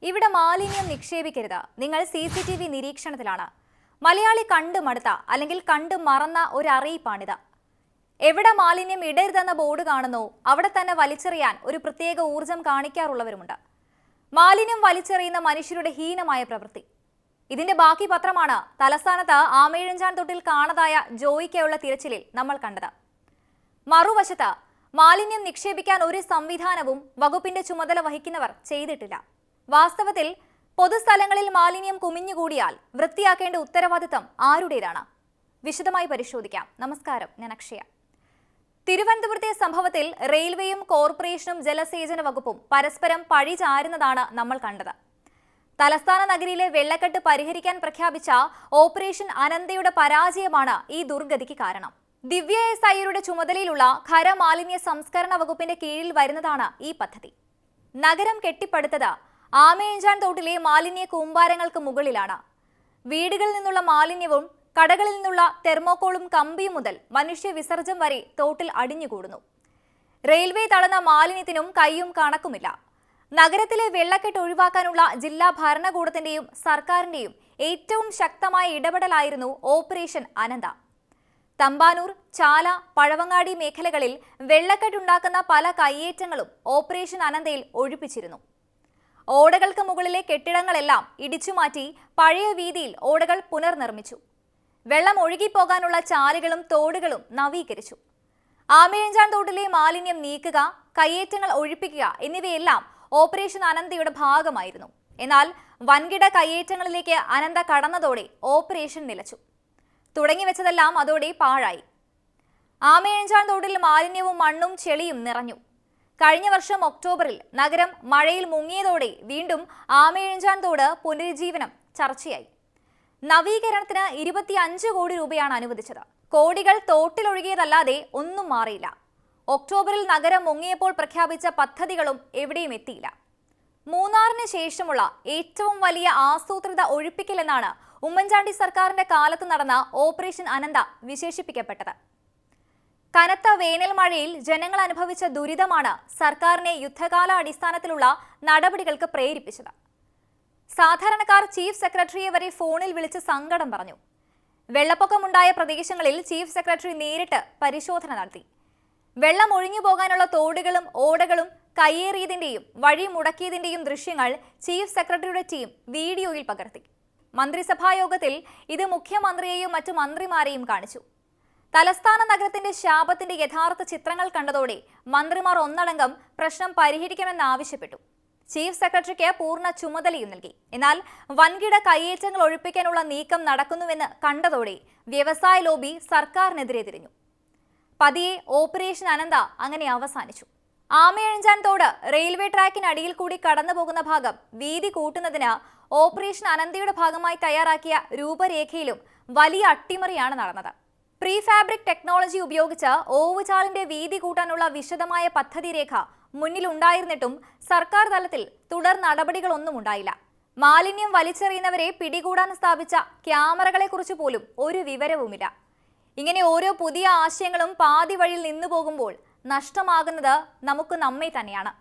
ഇവിടെ മാലിന്യം നിക്ഷേപിക്കരുത്, നിങ്ങൾ CCTV നിരീക്ഷണത്തിലാണ്. മലയാളി കണ്ടു മടുത്ത അല്ലെങ്കിൽ കണ്ടു മറന്ന ഒരു അറിയിപ്പാണിത്. എവിടെ മാലിന്യം ഇടരുതെന്ന ബോർഡ് കാണുന്നു അവിടെ തന്നെ വലിച്ചെറിയാൻ ഒരു പ്രത്യേക ഊർജം കാണിക്കാറുള്ളവരുമുണ്ട്. മാലിന്യം വലിച്ചെറിയുന്ന മനുഷ്യരുടെ ഹീനമായ പ്രവൃത്തി. ഇതിന്റെ ബാക്കി പത്രമാണ് തലസ്ഥാനത്ത് ആമയിഴഞ്ചാൻ തൊട്ടിൽ കാണാതായ ജോയിക്കുള്ള തിരച്ചിലിൽ നമ്മൾ കണ്ടത്. മറുവശത്ത് മാലിന്യം നിക്ഷേപിക്കാൻ ഒരു സംവിധാനവും വകുപ്പിന്റെ ചുമതല വഹിക്കുന്നവർ ചെയ്തിട്ടില്ല. വാസ്തവത്തിൽ പൊതുസ്ഥലങ്ങളിൽ മാലിന്യം കുമിഞ്ഞുകൂടിയാൽ വൃത്തിയാക്കേണ്ട ഉത്തരവാദിത്തം ആരുടേതാണ്? വിശദമായി പരിശോധിക്കാം. നമസ്കാരം, ഞാൻ അക്ഷയ. തിരുവനന്തപുരത്തെ സംഭവത്തിൽ റെയിൽവേയും കോർപ്പറേഷനും ജലസേചന വകുപ്പും പരസ്പരം പഴി ചാരുന്നതാണ് നമ്മൾ കണ്ടത്. തലസ്ഥാന നഗരിയിലെ വെള്ളക്കെട്ട് പരിഹരിക്കാൻ പ്രഖ്യാപിച്ച ഓപ്പറേഷൻ അനന്തയുടെ പരാജയമാണ് ഈ ദുർഗതിക്ക് കാരണം. ദിവ്യ SIയുടെ ചുമതലയിലുള്ള ഖരമാലിന്യ സംസ്കരണ വകുപ്പിന്റെ കീഴിൽ വരുന്നതാണ് ഈ പദ്ധതി. നഗരം കെട്ടിപ്പടുത്തത് ആമയിഴഞ്ചാൻ തോട്ടിലെ മാലിന്യ കൂമ്പാരങ്ങൾക്ക് മുകളിലാണ്. വീടുകളിൽ നിന്നുള്ള മാലിന്യവും കടകളിൽ നിന്നുള്ള തെർമോക്കോളും കമ്പിയും മുതൽ മനുഷ്യ വിസർജ്യം വരെ തോട്ടിൽ അടിഞ്ഞുകൂടുന്നു. റെയിൽവേ തള്ളുന്ന മാലിന്യത്തിനും കയ്യും കണക്കുമില്ല. നഗരത്തിലെ വെള്ളക്കെട്ട് ഒഴിവാക്കാനുള്ള ജില്ലാ ഭരണകൂടത്തിന്റെയും സർക്കാരിന്റെയും ഏറ്റവും ശക്തമായ ഇടപെടലായിരുന്നു ഓപ്പറേഷൻ അനന്ത. തമ്പാനൂർ, ചാല, പഴവങ്ങാടി മേഖലകളിൽ വെള്ളക്കെട്ടുണ്ടാക്കുന്ന പല കയ്യേറ്റങ്ങളും ഓപ്പറേഷൻ അനന്തയിൽ ഒഴിപ്പിച്ചിരുന്നു. ഓടകൾക്ക് മുകളിലെ കെട്ടിടങ്ങളെല്ലാം ഇടിച്ചുമാറ്റി പഴയ വീതിയിൽ ഓടകൾ പുനർനിർമ്മിച്ചു. വെള്ളം ഒഴുകിപ്പോകാനുള്ള ചാലുകളും തോടുകളും നവീകരിച്ചു. ആമയിഴഞ്ചാൻ തോട്ടിലെ മാലിന്യം നീക്കുക, കയ്യേറ്റങ്ങൾ ഒഴിപ്പിക്കുക എന്നിവയെല്ലാം ഓപ്പറേഷൻ അനന്തയുടെ ഭാഗമായിരുന്നു. എന്നാൽ വൻകിട കയ്യേറ്റങ്ങളിലേക്ക് അനന്ത കടന്നതോടെ ഓപ്പറേഷൻ നിലച്ചു. തുടങ്ങിവെച്ചതെല്ലാം അതോടെ പാഴായി. ആമയിഴഞ്ചാൻ തോട്ടിൽ മാലിന്യവും മണ്ണും ചെളിയും നിറഞ്ഞു. കഴിഞ്ഞ വർഷം ഒക്ടോബറിൽ നഗരം മഴയിൽ മുങ്ങിയതോടെ വീണ്ടും ആമയിഴഞ്ചാൻ തോട് പുനരുജ്ജീവനം ചർച്ചയായി. നവീകരണത്തിന് 25 കോടി രൂപയാണ് അനുവദിച്ചത്. കോടികൾ തോട്ടിലൊഴുകിയതല്ലാതെ ഒന്നും മാറിയില്ല. ഒക്ടോബറിൽ നഗരം മുങ്ങിയപ്പോൾ പ്രഖ്യാപിച്ച പദ്ധതികളും എവിടെയും എത്തിയില്ല. മൂന്നാറിന് ശേഷമുള്ള ഏറ്റവും വലിയ ആസൂത്രിത ഒഴിപ്പിക്കലെന്നാണ് ഉമ്മൻചാണ്ടി സർക്കാരിന്റെ കാലത്ത് നടന്ന ഓപ്പറേഷൻ അനന്ത വിശേഷിപ്പിക്കപ്പെട്ടത്. കനത്ത വേനൽ മഴയിൽ ജനങ്ങൾ അനുഭവിച്ച ദുരിതമാണ് സർക്കാരിനെ യുദ്ധകാല അടിസ്ഥാനത്തിലുള്ള നടപടികൾക്ക് പ്രേരിപ്പിച്ചത്. സാധാരണക്കാർ ചീഫ് സെക്രട്ടറിയെ വരെ ഫോണിൽ വിളിച്ച് സങ്കടം പറഞ്ഞു. വെള്ളപ്പൊക്കമുണ്ടായ പ്രദേശങ്ങളിൽ ചീഫ് സെക്രട്ടറി നേരിട്ട് പരിശോധന നടത്തി. വെള്ളം ഒഴിഞ്ഞു പോകാനുള്ള തോടുകളും ഓടകളും കയ്യേറിയതിന്റെയും വഴി മുടക്കിയതിന്റെയും ദൃശ്യങ്ങൾ ചീഫ് സെക്രട്ടറിയുടെ ടീം വീഡിയോയിൽ പകർത്തി. മന്ത്രിസഭാ യോഗത്തിൽ ഇത് മുഖ്യമന്ത്രിയെയും മറ്റു മന്ത്രിമാരെയും കാണിച്ചു. തലസ്ഥാന നഗരത്തിന്റെ ശാപത്തിന്റെ യഥാർത്ഥ ചിത്രങ്ങൾ കണ്ടതോടെ മന്ത്രിമാർ ഒന്നടങ്കം പ്രശ്നം പരിഹരിക്കണമെന്നാവശ്യപ്പെട്ടു. ചീഫ് സെക്രട്ടറിക്ക് പൂർണ്ണ ചുമതലയും നൽകി. എന്നാൽ വൻകിട കയ്യേറ്റങ്ങൾ ഒഴിപ്പിക്കാനുള്ള നീക്കം നടക്കുന്നുവെന്ന് കണ്ടതോടെ വ്യവസായ ലോബി സർക്കാരിനെതിരെ തിരിഞ്ഞു. പതിയെ ഓപ്പറേഷൻ അനന്ത അങ്ങനെ അവസാനിച്ചു. ആമയിഴഞ്ചാൻ തോട് റെയിൽവേ ട്രാക്കിനടിയിൽ കൂടി കടന്നു പോകുന്ന ഭാഗം വീതി കൂട്ടുന്നതിന് ഓപ്പറേഷൻ അനന്തയുടെ ഭാഗമായി തയ്യാറാക്കിയ രൂപരേഖയിലും വലിയ അട്ടിമറിയാണ് നടന്നത്. പ്രീഫാബ്രിക് ടെക്നോളജി ഉപയോഗിച്ച് ഓവുചാലിന്റെ വീതി കൂട്ടാനുള്ള വിശദമായ പദ്ധതി രേഖ മുന്നിലുണ്ടായിരുന്നിട്ടും സർക്കാർ തലത്തിൽ തുടർ നടപടികളൊന്നും ഉണ്ടായില്ല. മാലിന്യം വലിച്ചെറിയുന്നവരെ പിടികൂടാൻ സ്ഥാപിച്ച ക്യാമറകളെക്കുറിച്ച് പോലും ഒരു വിവരവുമില്ല. ഇങ്ങനെ ഓരോ പുതിയ ആശയങ്ങളും പാതി വഴിയിൽ നിന്നു പോകുമ്പോൾ നഷ്ടമാകുന്നത് നമുക്ക് നമ്മെ തന്നെയാണ്.